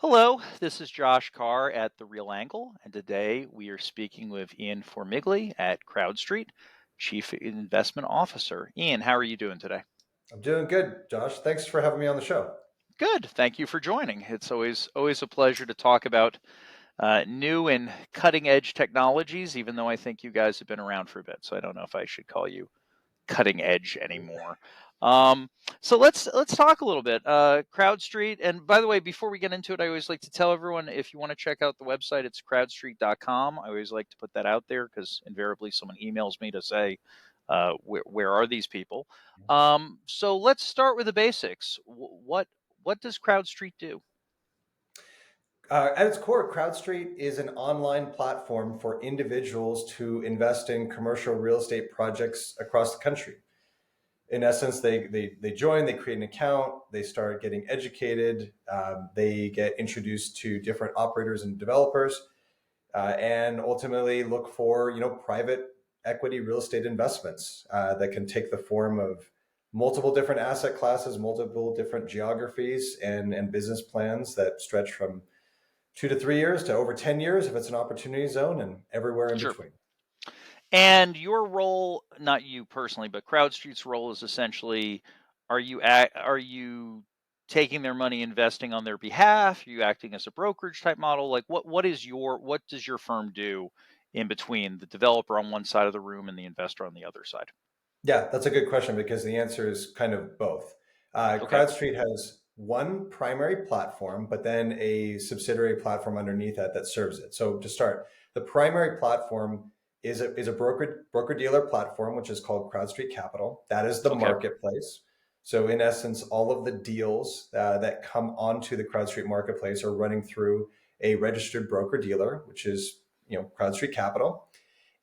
Hello, this is Josh Carr at The Real Angle, and today we are speaking with Ian Formigle at CrowdStreet, Chief Investment Officer. Ian, how are you doing today? I'm doing good, Josh. Thanks for having me on the show. Good. Thank you for joining. It's always a pleasure to talk about new and cutting edge technologies, even though I think you guys have been around for a bit. So I don't know if I should call you cutting edge anymore. Um, so let's talk a little bit. CrowdStreet, and by the way, before we get into it, I always like to tell everyone if you want to check out the website, it's crowdstreet.com. I always like to put that out there because invariably someone emails me to say, where are these people? So let's start with the basics. What does CrowdStreet do? At its core, CrowdStreet is an online platform for individuals to invest in commercial real estate projects across the country. In essence, they join, they create an account, they start getting educated, they get introduced to different operators and developers, and ultimately look for private equity real estate investments that can take the form of multiple different asset classes, multiple different geographies, and business plans that stretch from 2 to 3 years to over 10 years if it's an opportunity zone, and everywhere in Sure. between. And your role, not you personally, but CrowdStreet's role is essentially, are you taking their money, investing on their behalf? Are you acting as a brokerage type model? Like what does your firm do in between the developer on one side of the room and the investor on the other side? Yeah, that's a good question because the answer is kind of both. Okay. CrowdStreet has one primary platform, but then a subsidiary platform underneath that serves it. So to start, the primary platform is a broker dealer platform, which is called CrowdStreet Capital. That is the Okay. marketplace. So in essence, all of the deals that come onto the CrowdStreet marketplace are running through a registered broker dealer, which is CrowdStreet Capital.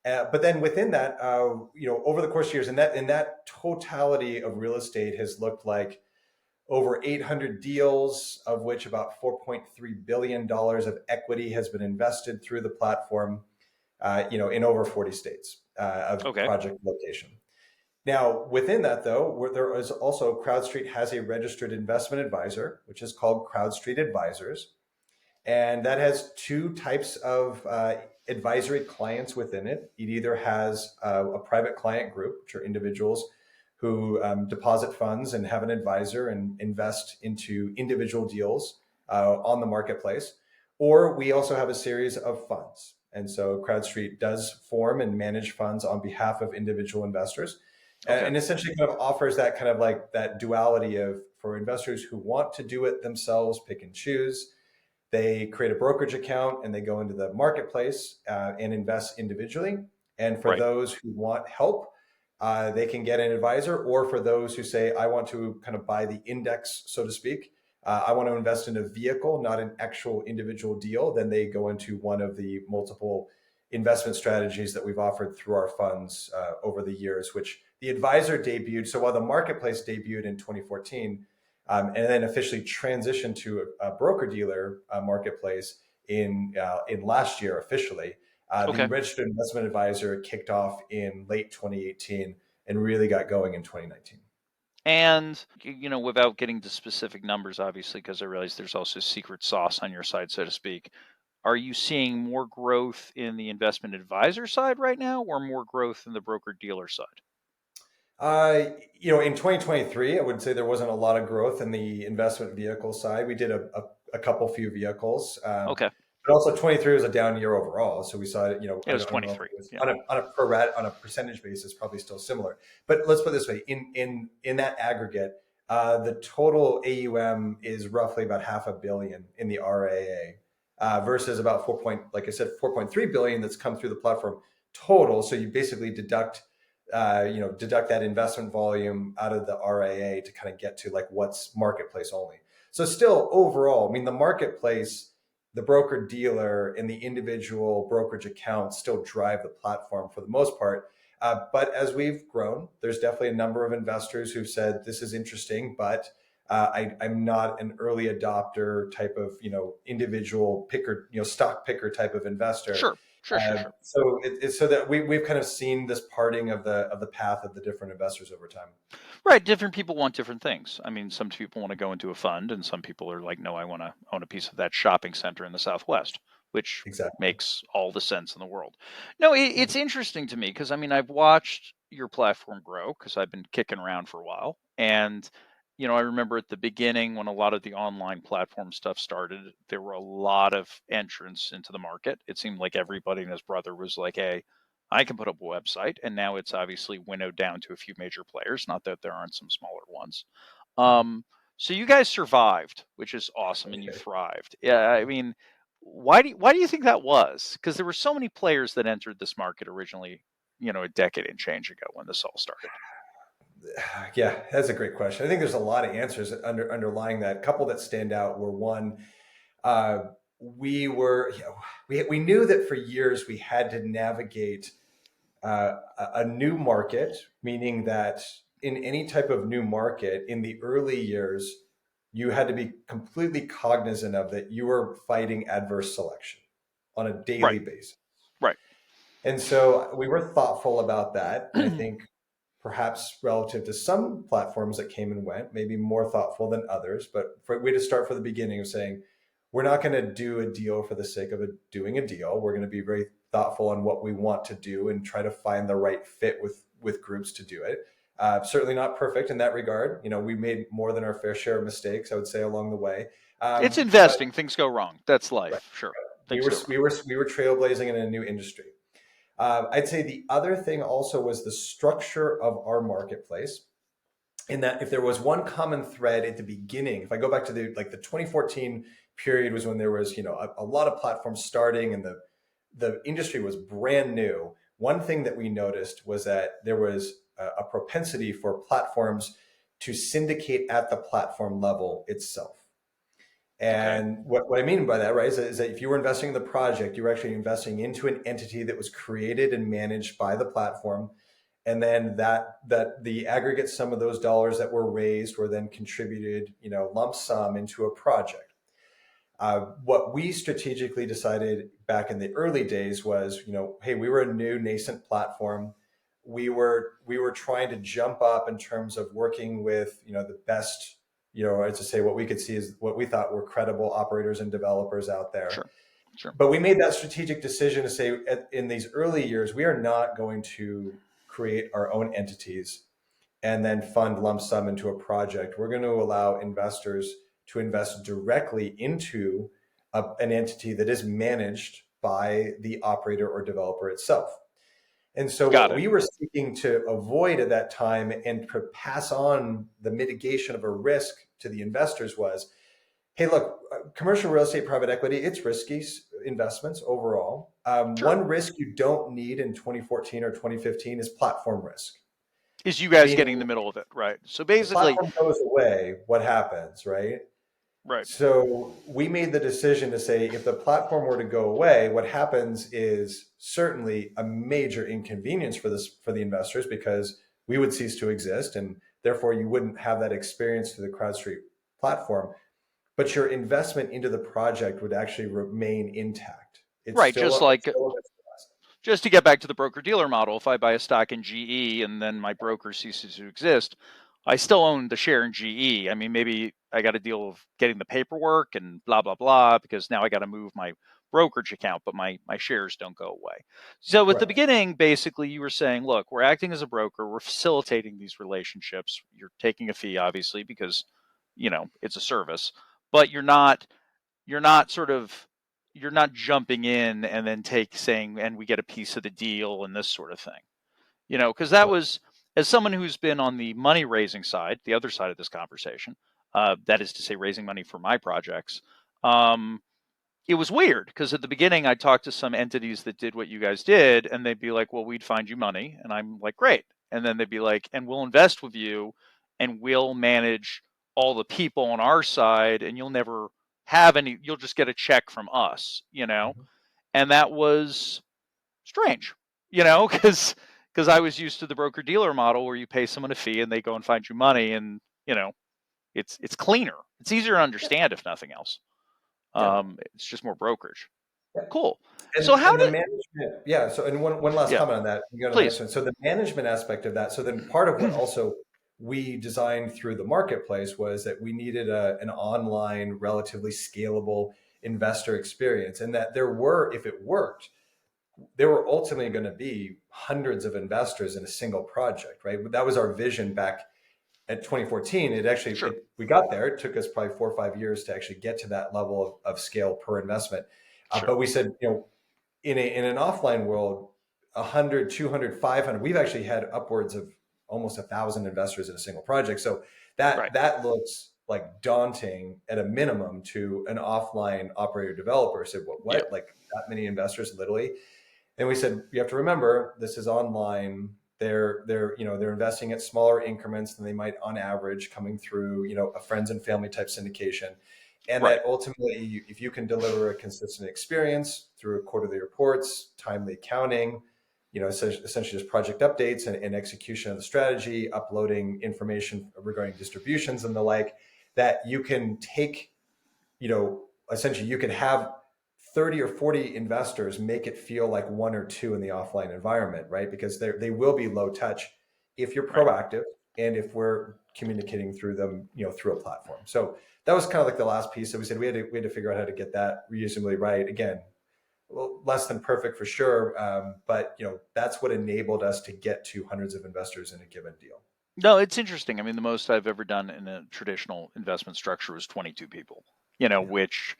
But then within that, over the course of years, and that totality of real estate has looked like over 800 deals, of which about $4.3 billion of equity has been invested through the platform, in over 40 states of Okay. project location. Now, within that, though, there is also CrowdStreet has a registered investment advisor, which is called CrowdStreet Advisors. And that has two types of advisory clients within it. It either has a private client group, which are individuals who deposit funds and have an advisor and invest into individual deals on the marketplace. Or we also have a series of funds. And so CrowdStreet does form and manage funds on behalf of individual investors, Okay. and essentially kind of offers that kind of like that duality of for investors who want to do it themselves, pick and choose. They create a brokerage account and they go into the marketplace and invest individually. And for Right. those who want help, they can get an advisor. Or for those who say, I want to kind of buy the index, so to speak, I want to invest in a vehicle, not an actual individual deal, then they go into one of the multiple investment strategies that we've offered through our funds over the years, which the advisor debuted. So while the marketplace debuted in 2014, and then officially transitioned to a broker dealer marketplace in last year officially. The Okay. registered investment advisor kicked off in late 2018 and really got going in 2019. And without getting to specific numbers, obviously, because I realize there's also secret sauce on your side, so to speak. Are you seeing more growth in the investment advisor side right now or more growth in the broker dealer side? In 2023, I would say there wasn't a lot of growth in the investment vehicle side. We did a couple few vehicles, Okay. but also 23 was a down year overall. So we saw it. It I was don't know if 23. it was Yeah. on a percentage basis, probably still similar. But let's put it this way: in that aggregate, the total AUM is roughly about half a billion in the RAA versus about like I said, 4.3 billion that's come through the platform total. So you basically deduct that investment volume out of the RAA to kind of get to like what's marketplace only. So still overall, I mean, the marketplace, the broker dealer, and the individual brokerage accounts still drive the platform for the most part. But as we've grown, there's definitely a number of investors who've said this is interesting, but I'm not an early adopter type of, individual picker, stock picker type of investor. Sure, sure, sure, sure. So it's so that we've kind of seen this parting of the path of the different investors over time. Right. Different people want different things. I mean, some people want to go into a fund, and some people are like, no, I want to own a piece of that shopping center in the Southwest, which Exactly. makes all the sense in the world. No, Yeah. it's interesting to me because I mean, I've watched your platform grow because I've been kicking around for a while. And, I remember at the beginning when a lot of the online platform stuff started, there were a lot of entrants into the market. It seemed like everybody and his brother was like, hey, I can put up a website, and now it's obviously winnowed down to a few major players. Not that there aren't some smaller ones. Mhm. So you guys survived, which is awesome, and you thrived. Yeah, I mean, why do you think that was? Because there were so many players that entered this market originally, a decade and change ago when this all started. Yeah, that's a great question. I think there's a lot of answers underlying that. A couple that stand out were one, uh, we were, we knew that for years we had to navigate a new market, meaning that in any type of new market in the early years, you had to be completely cognizant of that you were fighting adverse selection on a daily Right, basis. right. And so we were thoughtful about that. And I think perhaps relative to some platforms that came and went, maybe more thoughtful than others. But we had to start from the beginning of saying, we're not going to do a deal for the sake of doing a deal. We're going to be very thoughtful on what we want to do and try to find the right fit with groups to do it. Certainly not perfect in that regard. We made more than our fair share of mistakes, I would say, along the way. It's But investing. Things go wrong. That's right, life. Sure, we things were go wrong. we were trailblazing in a new industry. I'd say the other thing also was the structure of our marketplace. In that, if there was one common thread at the beginning, if I go back to the 2014 period, was when there was a lot of platforms starting and the industry was brand new. One thing that we noticed was that there was a propensity for platforms to syndicate at the platform level itself. Okay, And what I mean by that, right, is that if you were investing in the project, you were actually investing into an entity that was created and managed by the platform. And then that the aggregate sum of those dollars that were raised were then contributed, lump sum into a project. What we strategically decided back in the early days was, hey, we were a new nascent platform. We were trying to jump up in terms of working with, the best, as to say, what we could see is what we thought were credible operators and developers out there. sure, sure. But we made that strategic decision to say, in these early years, we are not going to create our own entities and then fund lump sum into a project. We're going to allow investors to invest directly into an entity that is managed by the operator or developer itself. And so, Got what it. we were seeking to avoid at that time and to pass on the mitigation of a risk to the investors was, hey, look, commercial real estate private equity, it's risky investments overall. Sure. One risk you don't need in 2014 or 2015 is platform risk, Is you guys getting in meaning the middle of it, right? So the basically, platform goes away, what happens, right? right. So we made the decision to say, if the platform were to go away, what happens is certainly a major inconvenience for the investors, because we would cease to exist, and therefore you wouldn't have that experience through the CrowdStreet platform. But your investment into the project would actually remain intact. It's Right, still just a, like it's still a risk. just to get back to the broker dealer model, if I buy a stock in GE and then my broker ceases to exist, I still own the share in GE. I mean, maybe I got to deal with getting the paperwork and blah blah blah because now I got to move my brokerage account, but my shares don't go away. So at the Correct. beginning, basically, you were saying, look, we're acting as a broker, we're facilitating these relationships. You're taking a fee, obviously, because it's a service, but you're not sort of you're not jumping in and then saying and we get a piece of the deal and this sort of thing, because that was, as someone who's been on the money raising side, the other side of this conversation, that is to say raising money for my projects. um, it was weird because at the beginning I talked to some entities that did what you guys did, and they'd be like, well, we'd find you money, and I'm like, great. And then they'd be like, and we'll invest with you, and we'll manage all the people on our side, and you'll never have any, you'll just get a check from us, Mhm. and that was strange, because I was used to the broker dealer model where you pay someone a fee and they go and find you money, and it's cleaner. It's easier to understand if nothing else. Yeah. It's just more brokerage. Yeah. Cool. So And how the do management, yeah. So, and one last yeah, comment on that. We go to the please. next one. So the management aspect of that. So then part of what also we designed through the marketplace was that we needed an online, relatively scalable investor experience, and that there were, if it worked, there were ultimately going to be hundreds of investors in a single project, right? That was our vision back at 2014. Sure, We got there. It took us probably 4 or 5 years to actually get to that level of scale per investment. sure. But we said, in an offline world, 100, 200, 500, we've actually had upwards of almost 1,000 investors in a single project. So Right, that looks like daunting at a minimum to an offline operator developer. Said, yeah, what? Like that many investors, literally? And we said, you have to remember, this is online. They're investing at smaller increments than they might on average coming through, a friends and family type syndication. And right, that ultimately, if you can deliver a consistent experience through quarterly reports, timely accounting, essentially just project updates and execution of the strategy, uploading information regarding distributions and the like, that you can take, essentially you could have 30 or 40 investors make it feel like one or two in the offline environment, right? Because they will be low touch if you're right. proactive and if we're communicating through them, through a platform. So that was kind of like the last piece that we said we had to figure out how to get that reasonably right. Again, well, less than perfect for sure, but that's what enabled us to get to hundreds of investors in a given deal. No, it's interesting. I mean, the most I've ever done in a traditional investment structure was 22 people, Yeah. which,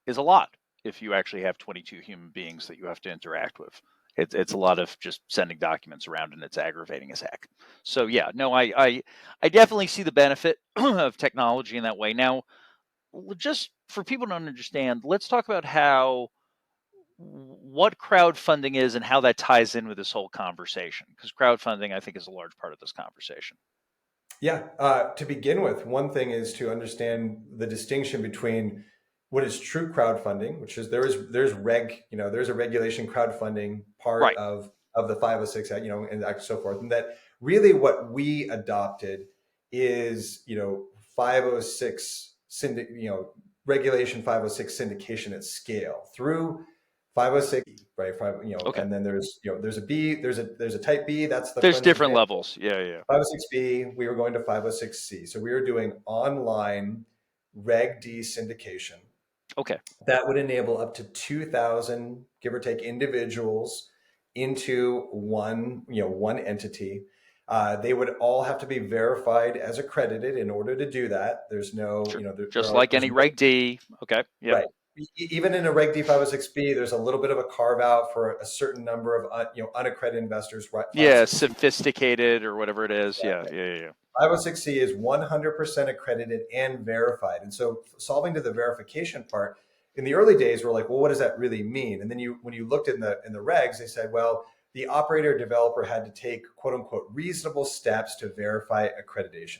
is a lot if you actually have 22 human beings that you have to interact with. It's a lot of just sending documents around and it's aggravating as heck. So yeah, no, I definitely see the benefit of technology in that way. Now, just for people to understand, let's talk about what crowdfunding is and how that ties in with this whole conversation. Because crowdfunding, I think, is a large part of this conversation. Yeah. To begin with, one thing is to understand the distinction between what is true crowdfunding, which is there's a regulation crowdfunding part Right. of the 506 Act, and so forth, and that really what we adopted is 506 regulation 506 syndication at scale through 506, right? Okay. And then there's a B, there's a type B, that's the There's friends and different family. levels. Yeah, yeah. 506B, we were going to 506C. So we were doing online Reg D syndication Okay. that would enable up to 2,000, give or take, individuals into one entity. They would all have to be verified as accredited in order to do that. There's no, Sure. there Just are, like there's any no, Reg D. Okay. Yep. right. Even in a Reg D 506B, there's a little bit of a carve out for a certain number of unaccredited investors. Right, Yeah, 506C. sophisticated or whatever it is. Yeah, yeah, yeah, yeah. 506C is 100% accredited and verified. And so solving to the verification part, in the early days, we're like, well, what does that really mean? And then when you looked in the regs, they said, well, the operator developer had to take quote unquote reasonable steps to verify accreditation.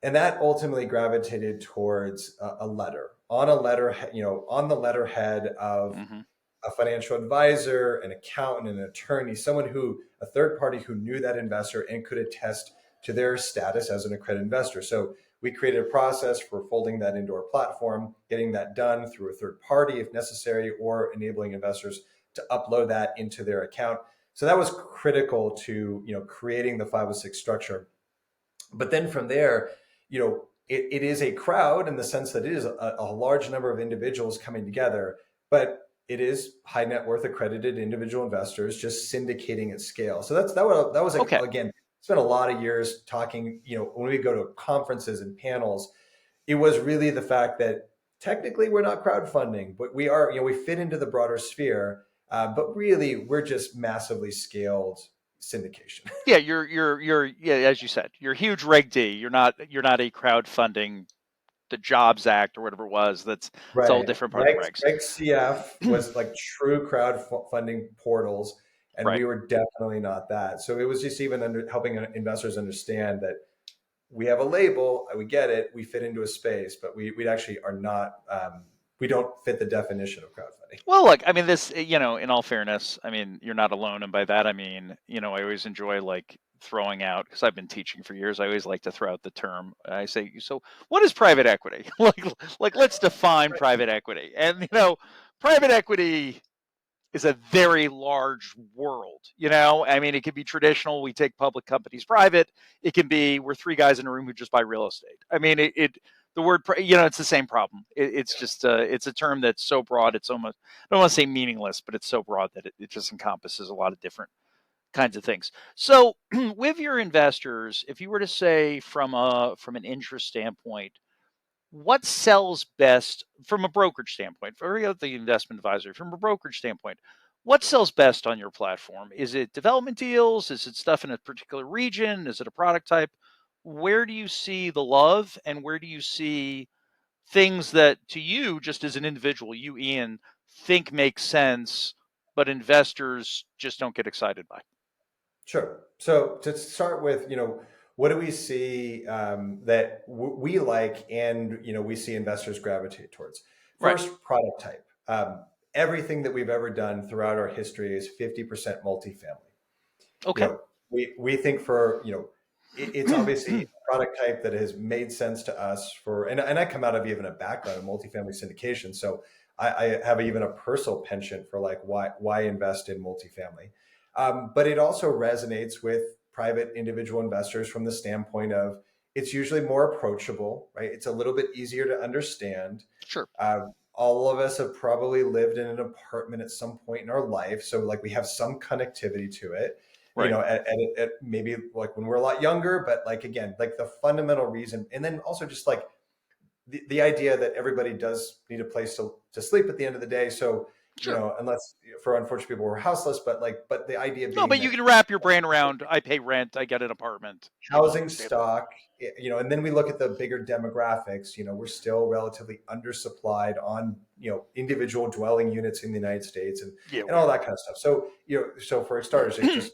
And that ultimately gravitated towards a letter on a letter, on the letterhead of Hmm. a financial advisor, an accountant, an attorney, a third party who knew that investor and could attest to their status as an accredited investor. So we created a process for folding that into our platform, getting that done through a third party if necessary, or enabling investors to upload that into their account. So that was critical to creating the 506 structure. But then from there, it is a crowd in the sense that it is a large number of individuals coming together, but it is high net worth accredited individual investors just syndicating at scale. So that was Okay. again, spent a lot of years talking, when we go to conferences and panels, it was really the fact that technically we're not crowdfunding, but we are, we fit into the broader sphere. But really we're just massively scaled syndication. Yeah, yeah, as you said, you're huge Reg D. You're not a crowdfunding the Jobs Act or whatever it was. It's all Right. different part of the regs. Reg CF was like true crowdfunding portals, and Right. we were definitely not that. So it was just even helping investors understand that we have a label, we get it, we fit into a space, but we actually are not, we don't fit the definition of crowdfunding. Well, look, I mean, this, in all fairness, I mean, you're not alone. And by that, I mean, I always enjoy like throwing out, because I've been teaching for years. I always like to throw out the term. I say, so what is private equity? like let's define private equity. And private equity is a very large world. I mean, it could be traditional. We take public companies private. It can be we're three guys in a room who just buy real estate. I mean, the word, it's the same problem. It's just, it's a term that's so broad. It's almost, I don't want to say meaningless, but it's so broad that it just encompasses a lot of different kinds of things. So with your investors, if you were to say from an interest standpoint, what sells best from a brokerage standpoint, for the investment advisory, from a brokerage standpoint, what sells best on your platform? Is it development deals? Is it stuff in a particular region? Is it a product type? Where do you see the love, and where do you see things that to you, just as an individual, you, Ian, think make sense, but investors just don't get excited by? Sure. So to start with, what do we see that we like and, we see investors gravitate towards? Right. First, product type. Everything that we've ever done throughout our history is 50% multifamily. Okay. We think for, it's obviously a product type that has made sense to us and I come out of even a background of multifamily syndication. So I have even a personal penchant for like, why invest in multifamily? But it also resonates with private individual investors from the standpoint of it's usually more approachable, right? It's a little bit easier to understand. Sure. All of us have probably lived in an apartment at some point in our life. So like we have some connectivity to it, Right. at maybe like when we're a lot younger, but like, again, like the fundamental reason. And then also just like the idea that everybody does need a place to sleep at the end of the day. So, Sure. unless for unfortunate people we're houseless, but the idea No, being but you that can wrap your brain around, I pay rent, I get an apartment. housing Understandable. stock, and then we look at the bigger demographics, we're still relatively undersupplied on, individual dwelling units in the United States Yeah, and we all are. that kind of stuff. So, so for starters, it's just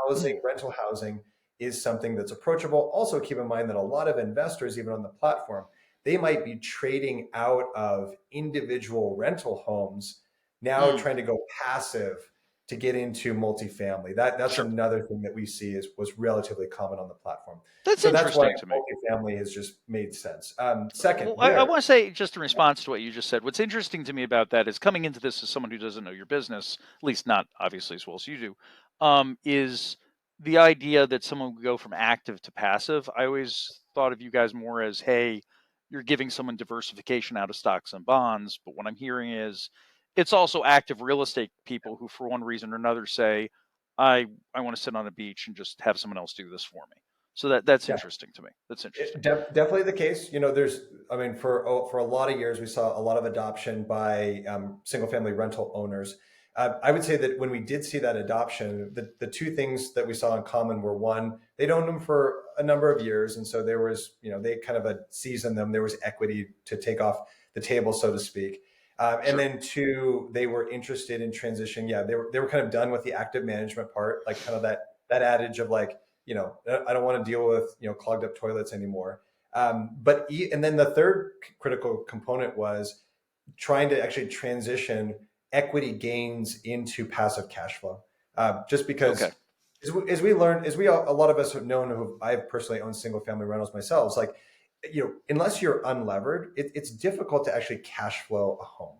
housing, rental housing is something that's approachable. Also keep in mind that a lot of investors, even on the platform, they might be trading out of individual rental homes, now Mm, trying to go passive to get into multifamily. That's sure. another thing that we see was relatively common on the platform. That's So that's why interesting to me. multifamily has just made sense. Second, Well, I where? want to say, just in response to what you just said, what's interesting to me about that is coming into this as someone who doesn't know your business, at least not obviously as well as you do, is the idea that someone would go from active to passive. I always thought of you guys more as, hey, you're giving someone diversification out of stocks and bonds. But what I'm hearing is it's also active real estate people who, for one reason or another, say, I want to sit on a beach and just have someone else do this for me. So that's Yeah, interesting to me. That's interesting. definitely the case. I mean, for a lot of years, we saw a lot of adoption by single family rental owners. I would say that when we did see that adoption, the two things that we saw in common were one, they'd owned them for a number of years. And so there was, they kind of seasoned them. There was equity to take off the table, so to speak. And Sure. then two, they were interested in transition. Yeah, they were kind of done with the active management part, like kind of that adage of like, I don't want to deal with, clogged up toilets anymore. And then the third critical component was trying to actually transition equity gains into passive cash flow. Just Okay. because as we learn, a lot of us have known, who I've personally owned single family rentals myself, it's like, unless you're unlevered, it's difficult to actually cash flow a home,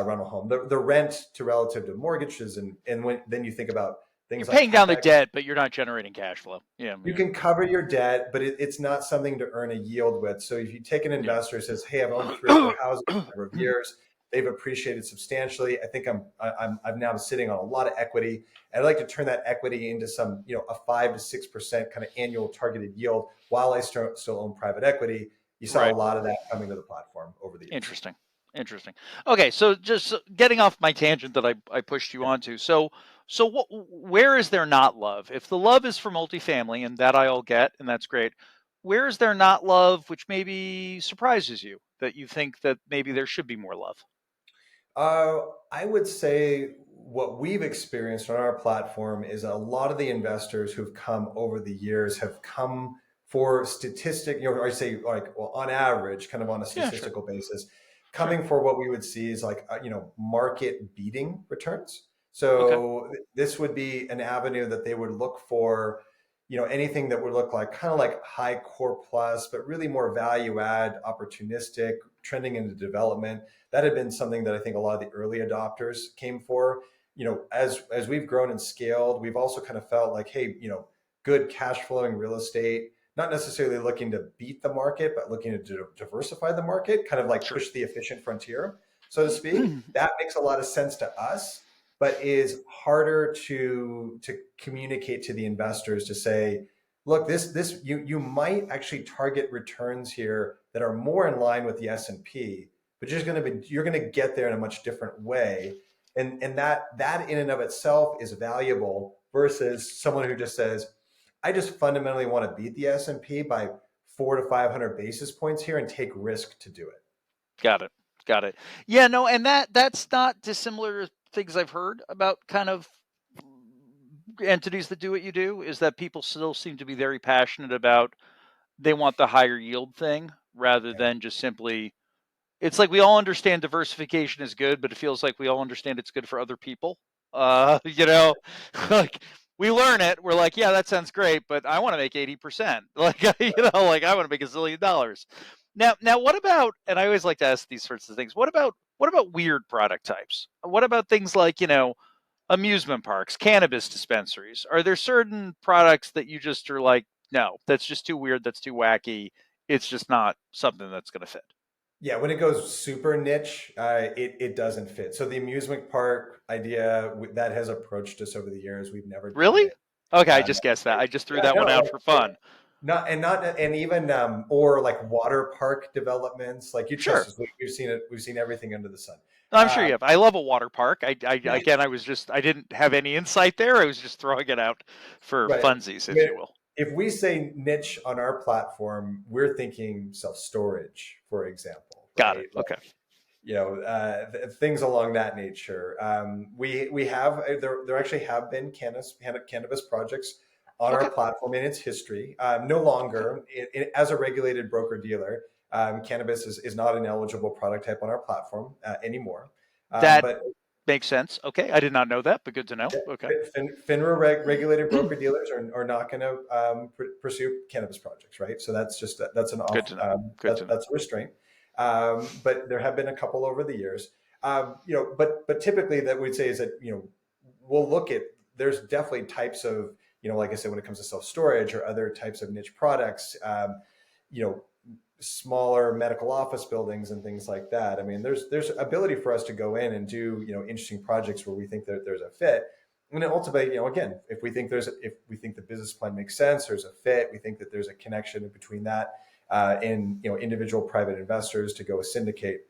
rental home. The rent to relative to mortgages, then you think about You're things like paying down the capex. debt, but you're not generating cash flow. Yeah, You yeah, can cover your debt, but it's not something to earn a yield with. So if you take an yeah. investor who says, "Hey, I've owned three or four houses for a number of years, they've appreciated substantially. I think I'm now sitting on a lot of equity. I'd like to turn that equity into some, a 5 to 6% kind of annual targeted yield while I still own private equity." You saw a Right. lot of that coming to the platform over the years. Interesting. Interesting. Okay, so just getting off my tangent that I pushed you Yeah. onto. So where is there not love? If the love is for multifamily, and that I all get, and that's great, where is there not love, which maybe surprises you, that you think that maybe there should be more love? I would say what we've experienced on our platform is a lot of the investors who've come over the years have come for statistic, I say like, well, on average, kind of on a Yeah, sure, statistical basis, sure. coming for what we would see is like, market beating returns. Okay. So this would be an avenue that they would look for, anything that would look like kind of like high core plus, but really more value add, opportunistic, trending into development. That had been something that I think a lot of the early adopters came for. As we've grown and scaled, we've also kind of felt like, hey, good cash flowing real estate, not necessarily looking to beat the market, but looking to diversify the market, kind of like Sure. push the efficient frontier, so to speak. That makes a lot of sense to us, but is harder to communicate to the investors to say, look, this you might actually target returns here that are more in line with the S&P, but you're going to get there in a much different way. And that in and of itself is valuable versus someone who just says, I just fundamentally want to beat the S&P by 400 to 500 basis points here and take risk to do it. Got it. Got it. Yeah, no, and that's not dissimilar to things I've heard about kind of entities that do what you do, is that people still seem to be very passionate about they want the higher yield thing rather Yeah. than just simply it's like we all understand diversification is good, but it feels like we all understand it's good for other people. You know, like we learn it, we're like, yeah, that sounds great, but I want to make 80%. Like, like I want to make $1 zillion. Now, what about? And I always like to ask these sorts of things. What about weird product types? What about things like amusement parks, cannabis dispensaries? Are there certain products that you just are like, no, that's just too weird, that's too wacky. It's just not something that's going to fit. Yeah, when it goes super niche, it doesn't fit. So the amusement park idea that has approached us over the years. We've never done Really? it. Okay, I Uh, just guessed that. I just threw yeah, that one out no, for fun. not and even or like water park developments. Like you trust Sure. us, we've seen it. We've seen everything under the sun. I'm sure Uh, you have. I love a water park. I yeah, again, I didn't have any insight there. I was just throwing it out for right. funsies, I if mean, you will. if we say niche on our platform, we're thinking self storage, for example, Got it. right? Okay. Things along that nature. We have there actually have been cannabis projects on our Okay. platform in its history. No Okay. longer as a regulated broker dealer, cannabis is not an eligible product type on our platform anymore. That But makes sense. Okay. I did not know that, but good to know. Okay. FINRA regulated broker dealers are not going to pursue cannabis projects, right? So that's an Good off to know. Good to know. that's a restraint. But there have been a couple over the years. But typically that we'd say is that we'll look at there's definitely types of like I said when it comes to self storage or other types of niche products. You know, Smaller medical office buildings and things like that. I mean, there's ability for us to go in and do interesting projects where we think that there's a fit. And then ultimately, again, if we think the business plan makes sense, there's a fit. We think that there's a connection between that and individual private investors to go syndicate.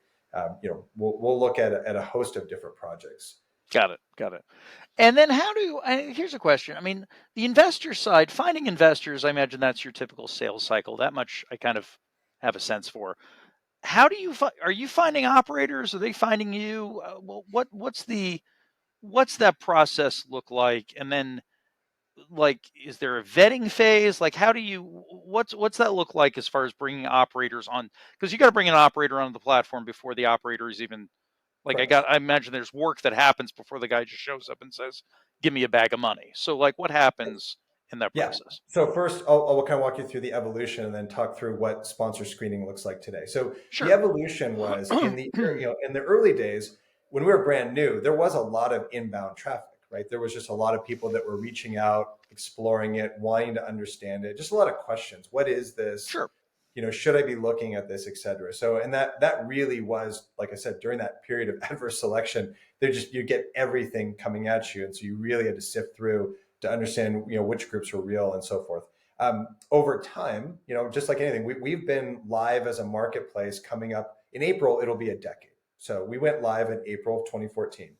We'll look at a host of different projects. Got it. Got it. And then here's a question. I mean, the investor side, finding investors, I imagine that's your typical sales cycle. That much I kind of have a sense for. How do you are you finding operators? Are they finding you? Well, what's that process look like? And then like, is there a vetting phase? Like, how do you what's that look like as far as bringing operators on? Because you got to bring an operator onto the platform before the operator is even like Correct. I imagine there's work that happens before the guy just shows up and says, "Give me a bag of money." So like, what happens in that Yeah. process? So first, I'll kind of walk you through the evolution and then talk through what sponsor screening looks like today. So the Sure. evolution was in the early days when we were brand new, there was a lot of inbound traffic, right? There was just a lot of people that were reaching out, exploring it, wanting to understand it, just a lot of questions. What is this? Sure. Should I be looking at this, et cetera? So, and that really was, like I said, during that period of adverse selection, you get everything coming at you, and so you really had to sift through to understand which groups were real and so forth. Over time, just like anything, we've been live as a marketplace coming up in April. It'll be a decade. So we went live in April of 2014.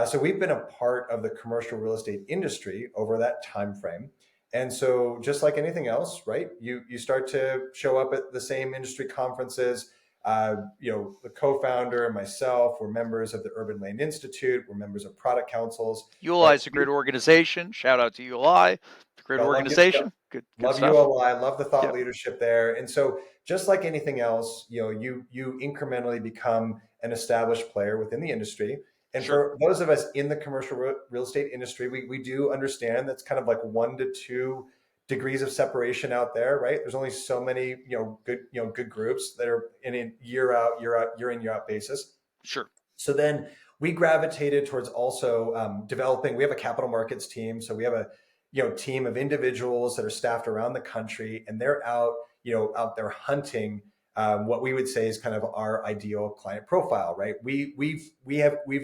So we've been a part of the commercial real estate industry over that time frame. And so just like anything else, right? You start to show up at the same industry conferences. The co-founder and myself were members of the Urban Land Institute. We're members of product councils, ULI right? is a great organization. Shout out to ULI. It's a great Yep. organization. Good Love stuff. ULI, love the thought Yep. leadership there. And so just like anything else, you incrementally become an established player within the industry. And Sure. for those of us in the commercial real estate industry, we do understand that's kind of like 1 to 2 degrees of separation out there, right? There's only so many, good groups that are in a year out, year in, year out basis. Sure. So then we gravitated towards also developing. We have a capital markets team, so we have a team of individuals that are staffed around the country, and they're out there hunting what we would say is kind of our ideal client profile, right? We've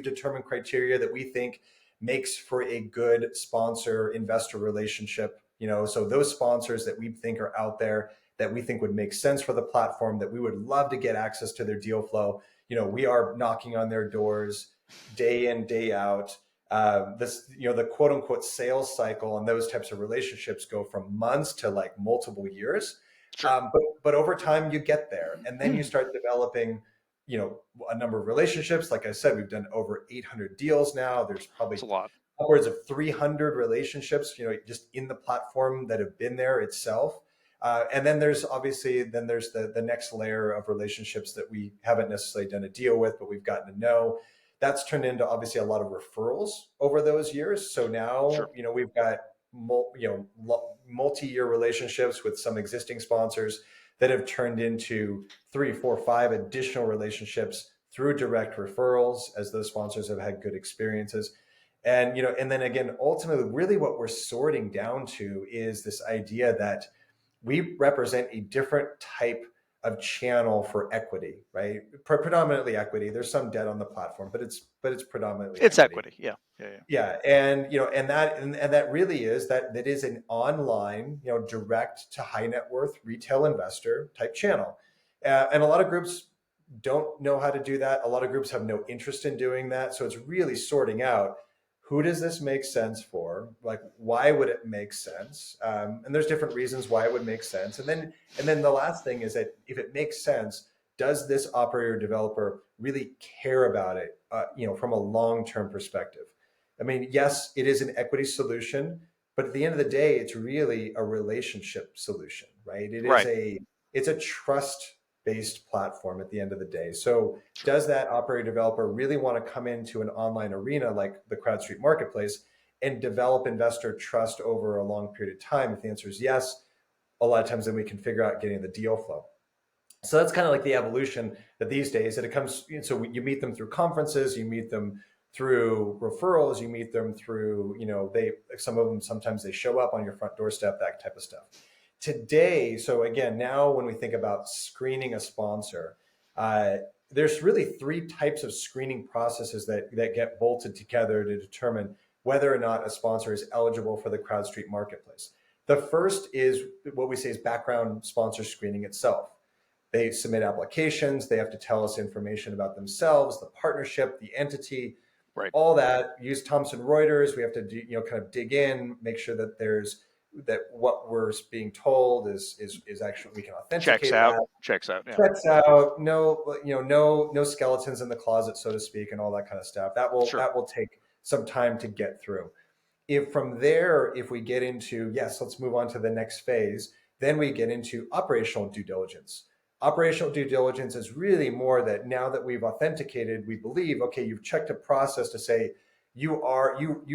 determined criteria that we think makes for a good sponsor investor relationship. So those sponsors that we think are out there that we think would make sense for the platform, that we would love to get access to their deal flow. We are knocking on their doors day in, day out. The quote unquote sales cycle and those types of relationships go from months to like multiple years. Sure. But over time you get there, and then you start developing, a number of relationships. Like I said, we've done over 800 deals now. There's probably It's a lot. upwards of 300 relationships, just in the platform that have been there itself. And then there's the next layer of relationships that we haven't necessarily done a deal with, but we've gotten to know. That's turned into obviously a lot of referrals over those years. So now, Sure. we've got multi-year relationships with some existing sponsors that have turned into 3, 4, 5 additional relationships through direct referrals as those sponsors have had good experiences. And and then again, ultimately, really what we're sorting down to is this idea that we represent a different type of channel for equity, right? Predominantly equity. There's some debt on the platform, but it's predominantly It's equity. Yeah. Yeah, and that really is that is an online, direct to high net worth retail investor type channel, and a lot of groups don't know how to do that. A lot of groups have no interest in doing that. So it's really sorting out, who does this make sense for? Like, why would it make sense? And there's different reasons why it would make sense. And then the last thing is that if it makes sense, does this operator developer really care about it? From a long-term perspective. I mean, yes, it is an equity solution, but at the end of the day, it's really a relationship solution, right? It's a trust-based platform at the end of the day. So does that operator developer really want to come into an online arena like the CrowdStreet marketplace and develop investor trust over a long period of time? If the answer is yes, a lot of times then we can figure out getting the deal flow. So that's kind of like the evolution that these days that it comes. So you meet them through conferences, you meet them through referrals, you meet them through, some of them, sometimes they show up on your front doorstep, that type of stuff. Today, so again, now when we think about screening a sponsor, there's really 3 types of screening processes that get bolted together to determine whether or not a sponsor is eligible for the CrowdStreet marketplace. The first is what we say is background sponsor screening itself. They submit applications, they have to tell us information about themselves, the partnership, the entity, Right. all that. Use Thomson Reuters. We have to kind of dig in, make sure that that what we're being told is actually, we can authenticate that. Checks out. Yeah. Checks out. No skeletons in the closet, so to speak, and all that kind of stuff. That will take some time to get through. From there, if we get into, yes, let's move on to the next phase, then we get into operational due diligence. Operational due diligence is really more that now that we've authenticated, we believe, okay, you've checked a process to say you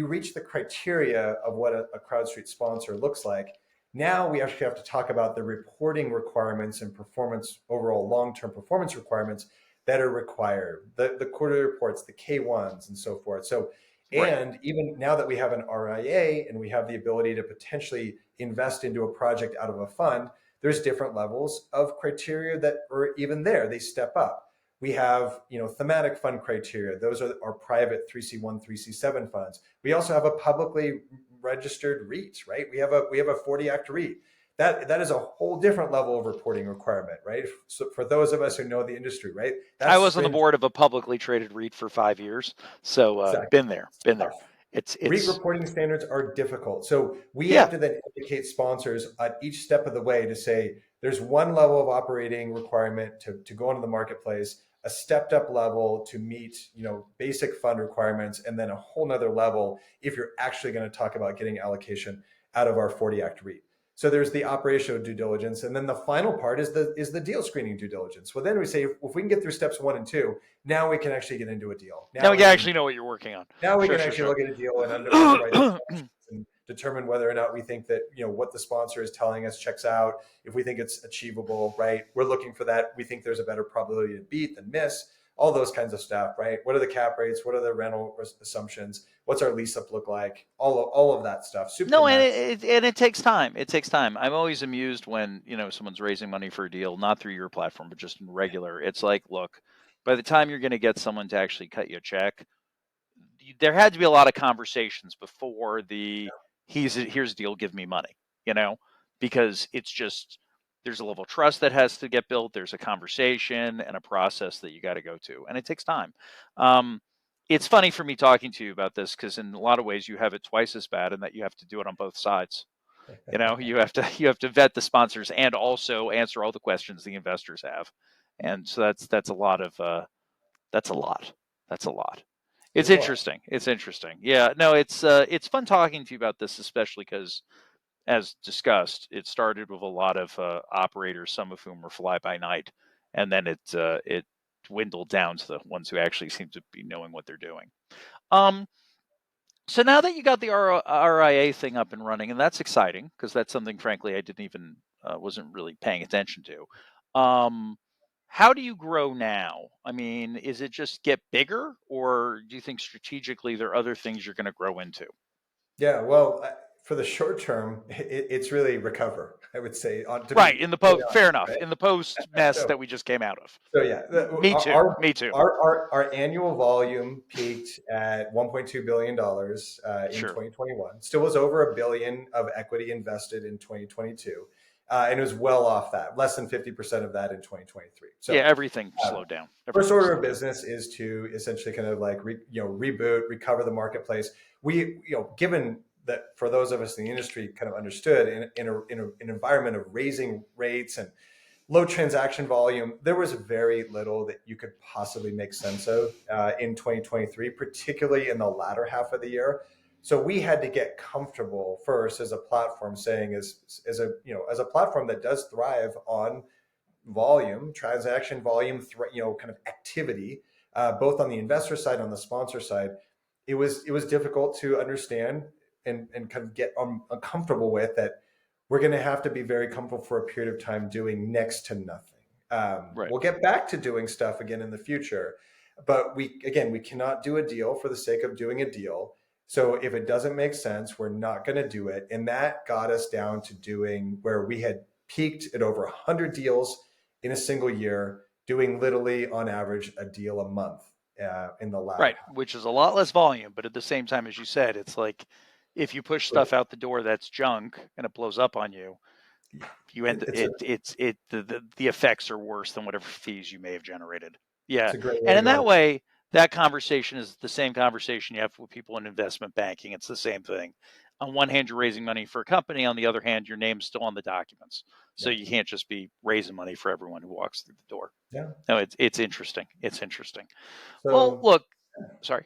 reach the criteria of what a CrowdStreet sponsor looks like. Now we actually have to talk about the reporting requirements and performance, overall long-term performance requirements that are required, the quarterly reports, the K1s, and so forth. So, and even now that we have an RIA and we have the ability to potentially invest into a project out of a fund, there's different levels of criteria that are even there. They step up. We have, thematic fund criteria. Those are our private 3C1, 3C7 funds. We also have a publicly registered REIT, right? We have a 40 Act REIT. That is a whole different level of reporting requirement, right? So for those of us who know the industry, right? I was on the board of a publicly traded REIT for 5 years, so Exactly. been there. It's REIT reporting standards are difficult. So we have to then educate sponsors at each step of the way to say there's one level of operating requirement to go into the marketplace, a stepped up level to meet, basic fund requirements, and then a whole nother level if you're actually going to talk about getting allocation out of our 40 Act REIT. So there's the operational due diligence, and then the final part is the deal screening due diligence. Well, then we say if we can get through steps 1 and 2, now we can actually get into a deal. Now we actually know what you're working on. Now we can actually look at a deal and underwrite and determine whether or not we think that, what the sponsor is telling us checks out. If we think it's achievable, right? We're looking for that. We think there's a better probability to beat than miss, all those kinds of stuff, right? What are the cap rates? What are the rental assumptions? What's our lease up look like? All of that stuff, soup to No, and nuts. it takes time. It takes time. I'm always amused when, someone's raising money for a deal, not through your platform, but just in regular. It's like, look, by the time you're going to get someone to actually cut you a check, there had to be a lot of conversations before here's a deal, give me money, because it's just, there's a level of trust that has to get built. There's a conversation and a process that you got to go to, and it takes time. It's funny for me talking to you about this because in a lot of ways you have it twice as bad, in that you have to do it on both sides. You have to vet the sponsors and also answer all the questions the investors have, and so that's a lot of that's a lot. That's a lot. It's There's a lot. interesting. It's interesting. Yeah, no, it's fun talking to you about this, especially because, as discussed, it started with a lot of operators, some of whom were fly by night, and then it dwindled down to the ones who actually seem to be knowing what they're doing. Um, so now that you got the RIA thing up and running, and that's exciting because that's something, frankly, I didn't even wasn't really paying attention to. How do you grow now? I mean, is it just get bigger, or do you think strategically there are other things you're going to grow into? Yeah, well, for the short term, it's really recover, I would say, to be Right, in the really post, fair honest, enough. right? In the post mess So, that we just came out of. so yeah, Me too. Me too. our annual volume peaked at $1.2 billion in Sure. 2021. Still was over a billion of equity invested in 2022, and it was well off that, less than 50% of that in 2023. Yeah, So everything uh, slowed down. first Everything order of slowed down. business is to essentially kind of like reboot, recover the marketplace. We, given that for those of us in the industry kind of understood in an environment of raising rates and low transaction volume, there was very little that you could possibly make sense of in 2023, particularly in the latter half of the year. So we had to get comfortable first as a platform, saying as a platform that does thrive on volume, transaction volume, kind of activity, both on the investor side, on the sponsor side. It was difficult to understand and kind of get uncomfortable with that. We're going to have to be very comfortable for a period of time doing next to nothing. Right. We'll get back to doing stuff again in the future, but we cannot do a deal for the sake of doing a deal. So if it doesn't make sense, we're not going to do it. And that got us down to doing where we had peaked at over 100 deals in a single year, doing literally on average a deal a month in the latter Right, half. which is a lot less volume, but at the same time, as you said, it's like if you push stuff out the door that's junk and it blows up on you, you end It's a the effects are worse than whatever fees you may have generated. Yeah, it's a great way and to in go. that way, that conversation is the same conversation you have with people in investment banking. It's the same thing. On one hand, you're raising money for a company. On the other hand, your name's still on the documents, so Yeah, you can't just be raising money for everyone who walks through the door. yeah. No, it's interesting. It's interesting. Well, So look, sorry.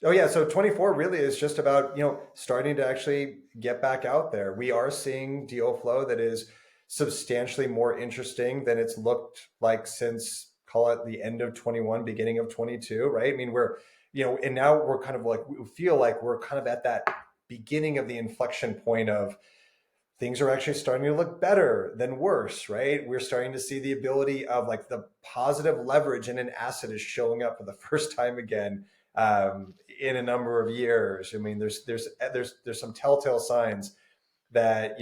oh yeah, so 24 really is just about, starting to actually get back out there. We are seeing deal flow that is substantially more interesting than it's looked like since, call it, the end of 21, beginning of 22, right? I mean, and now we're kind of like, we feel like we're kind of at that beginning of the inflection point of things are actually starting to look better than worse, right? We're starting to see the ability of like the positive leverage in an asset is showing up for the first time again in a number of years. I mean, there's some telltale signs that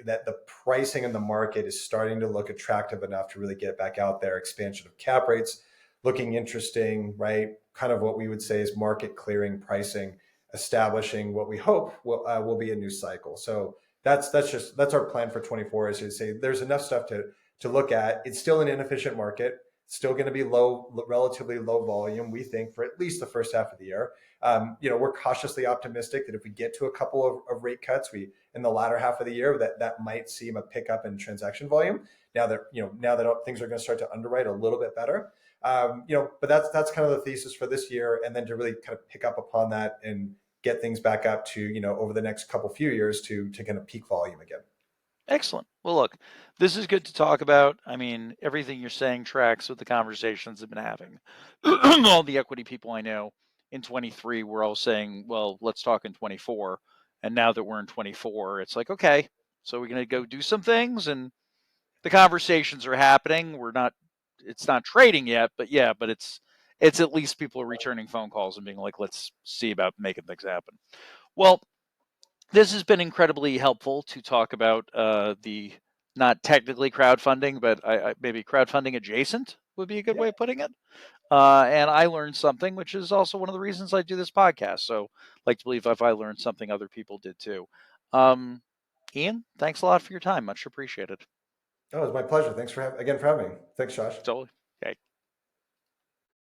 that the pricing in the market is starting to look attractive enough to really get back out there. Expansion of cap rates looking interesting, right? Kind of what we would say is market clearing pricing, establishing what we hope will be a new cycle. So that's our plan for 24, is to say there's enough stuff to look at. It's still an inefficient market, still going to be relatively low volume, we think, for at least the first half of the year. We're cautiously optimistic that if we get to a couple of rate cuts, we in the latter half of the year, that might seem a pickup in transaction volume. Now that things are going to start to underwrite a little bit better. But that's kind of the thesis for this year, and then to really kind of pick up upon that and get things back up to, over the next couple few years to kind of peak volume again. Excellent. Well, look, this is good to talk about. I mean, everything you're saying tracks with the conversations I've been having. All the equity people I know in 23 were all saying, well, let's talk in 24. And now that we're in 24, it's like, okay, so we're going to go do some things, and the conversations are happening. It's not trading yet, but yeah, but it's at least people are returning phone calls and being like, let's see about making things happen. Well, this has been incredibly helpful to talk about the not technically crowdfunding, but maybe crowdfunding adjacent would be a good Yeah. way of putting it. And I learned something, which is also one of the reasons I do this podcast. So, like to believe if I learned something, other people did too. Um, Ian, thanks a lot for your time. Much appreciated. Oh, it's my pleasure. Thanks again for having me. Thanks, Josh. So, okay.